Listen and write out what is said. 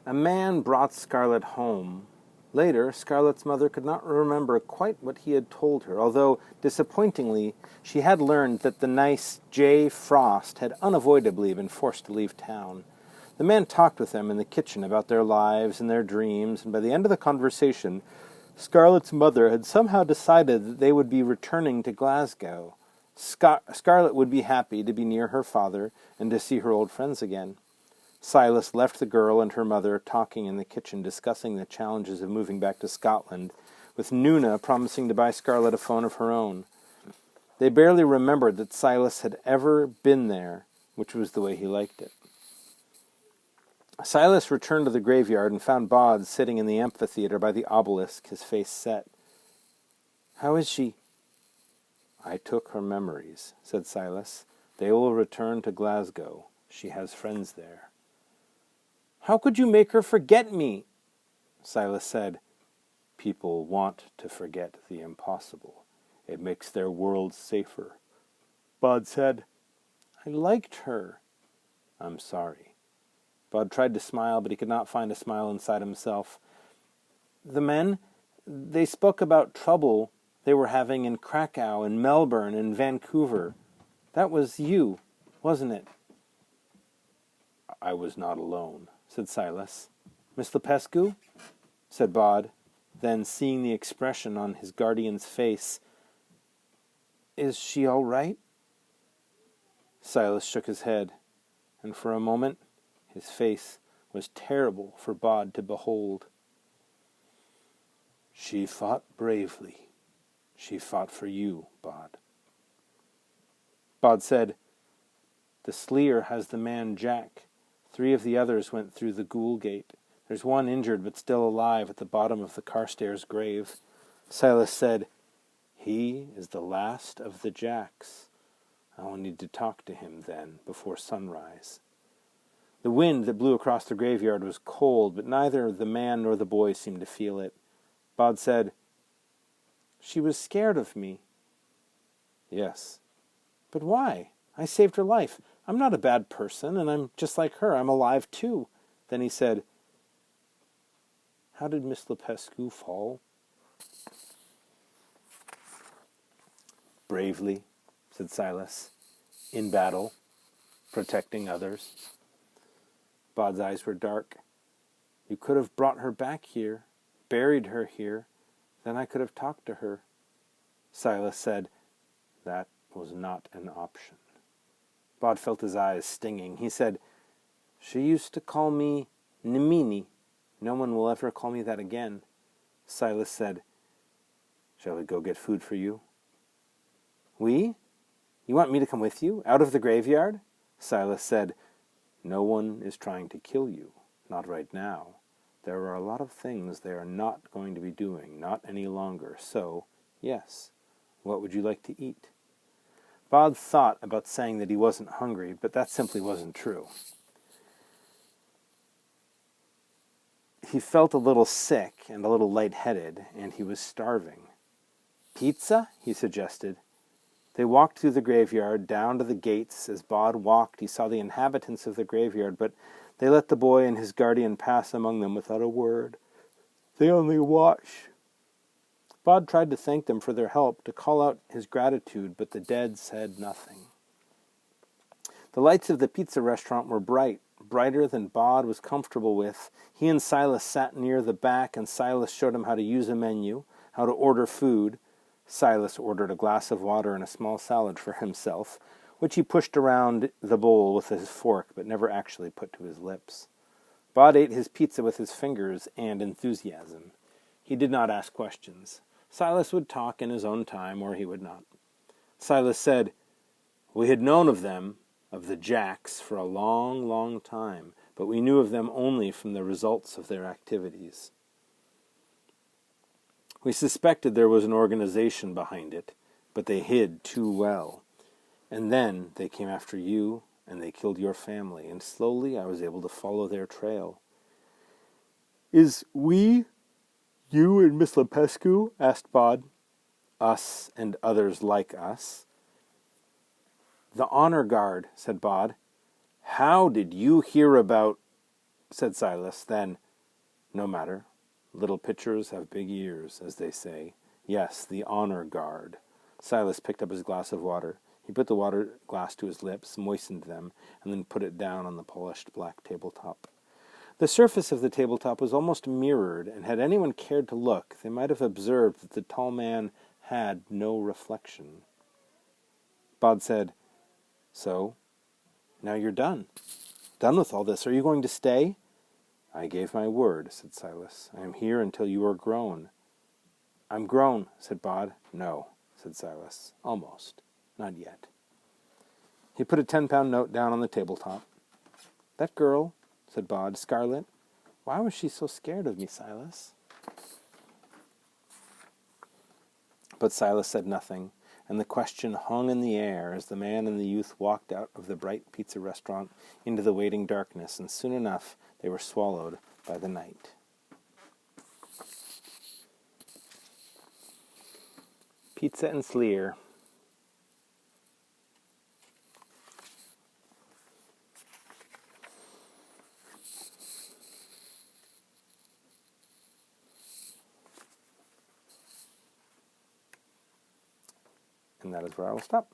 A man brought Scarlet home. Later, Scarlet's mother could not remember quite what he had told her, although, disappointingly, she had learned that the nice J. Frost had unavoidably been forced to leave town. The man talked with them in the kitchen about their lives and their dreams, and by the end of the conversation, Scarlet's mother had somehow decided that they would be returning to Glasgow. Scarlet would be happy to be near her father and to see her old friends again. Silas left the girl and her mother talking in the kitchen, discussing the challenges of moving back to Scotland, with Nuna promising to buy Scarlet a phone of her own. They barely remembered that Silas had ever been there, which was the way he liked it. Silas returned to the graveyard and found Bod sitting in the amphitheater by the obelisk, his face set. "How is she?" "I took her memories," said Silas. "They will return to Glasgow. She has friends there." "How could you make her forget me?" Silas said. "People want to forget the impossible. It makes their world safer." Bod said, "I liked her." "I'm sorry." Bod tried to smile, but he could not find a smile inside himself. "The men, they spoke about trouble they were having in Krakow and Melbourne and Vancouver. That was you, wasn't it?" "I was not alone," said Silas. "Miss Lepescu?" said Bod. Then, seeing the expression on his guardian's face, "Is she all right?" Silas shook his head, and for a moment his face was terrible for Bod to behold. "She fought bravely. She fought for you, Bod." Bod said, "The Sleer has the man Jack. 3 of the others went through the ghoul gate. There's one injured but still alive at the bottom of the Carstairs grave." Silas said, "He is the last of the Jacks. I will need to talk to him then, before sunrise." The wind that blew across the graveyard was cold, but neither the man nor the boy seemed to feel it. Bod said, "She was scared of me." "Yes." "But why? I saved her life. I'm not a bad person, and I'm just like her. I'm alive too." Then he said, "How did Miss Lepescu fall?" "Bravely," said Silas. "In battle, protecting others." Bod's eyes were dark. "You could have brought her back here, buried her here. Then I could have talked to her." Silas said, "That was not an option." Bod felt his eyes stinging. He said, "She used to call me Nimini. No one will ever call me that again." Silas said, "Shall we go get food for you?" "We? You want me to come with you, out of the graveyard?" Silas said, "No one is trying to kill you, not right now. There are a lot of things they are not going to be doing, not any longer. So, yes, what would you like to eat?" Bod thought about saying that he wasn't hungry, but that simply wasn't true. He felt a little sick and a little lightheaded, and he was starving. "Pizza?" he suggested. They walked through the graveyard, down to the gates. As Bod walked, he saw the inhabitants of the graveyard, but they let the boy and his guardian pass among them without a word. They only watched. Bod tried to thank them for their help, to call out his gratitude, but the dead said nothing. The lights of the pizza restaurant were bright, brighter than Bod was comfortable with. He and Silas sat near the back, and Silas showed him how to use a menu, how to order food. Silas ordered a glass of water and a small salad for himself, which he pushed around the bowl with his fork, but never actually put to his lips. Bod ate his pizza with his fingers and enthusiasm. He did not ask questions. Silas would talk in his own time, or he would not. Silas said, "We had known of them, of the Jacks, for a long, long time, but we knew of them only from the results of their activities. We suspected there was an organization behind it, but they hid too well. And then they came after you, and they killed your family, and slowly I was able to follow their trail." "Is we, you and Miss Lepescu?" asked Bod. "Us and others like us." "The honor guard," said Bod. "How did you hear about—" said Silas. Then, no matter. Little pitchers have big ears, as they say. Yes, the honor guard. Silas picked up his glass of water. He put the water glass to his lips, moistened them, and then put it down on the polished black tabletop. The surface of the tabletop was almost mirrored, and had anyone cared to look, they might have observed that the tall man had no reflection. Bod said, "So, now you're done. Done with all this. Are you going to stay?" "I gave my word," said Silas. "I am here until you are grown." "I'm grown," said Bod. "No," said Silas. "Almost. Not yet." He put a 10-pound note down on the tabletop. "That girl," said Bod, "Scarlet, why was she so scared of me, Silas?" But Silas said nothing, and the question hung in the air as the man and the youth walked out of the bright pizza restaurant into the waiting darkness, and soon enough they were swallowed by the night. Pizza and Sleer. And that is where I will stop.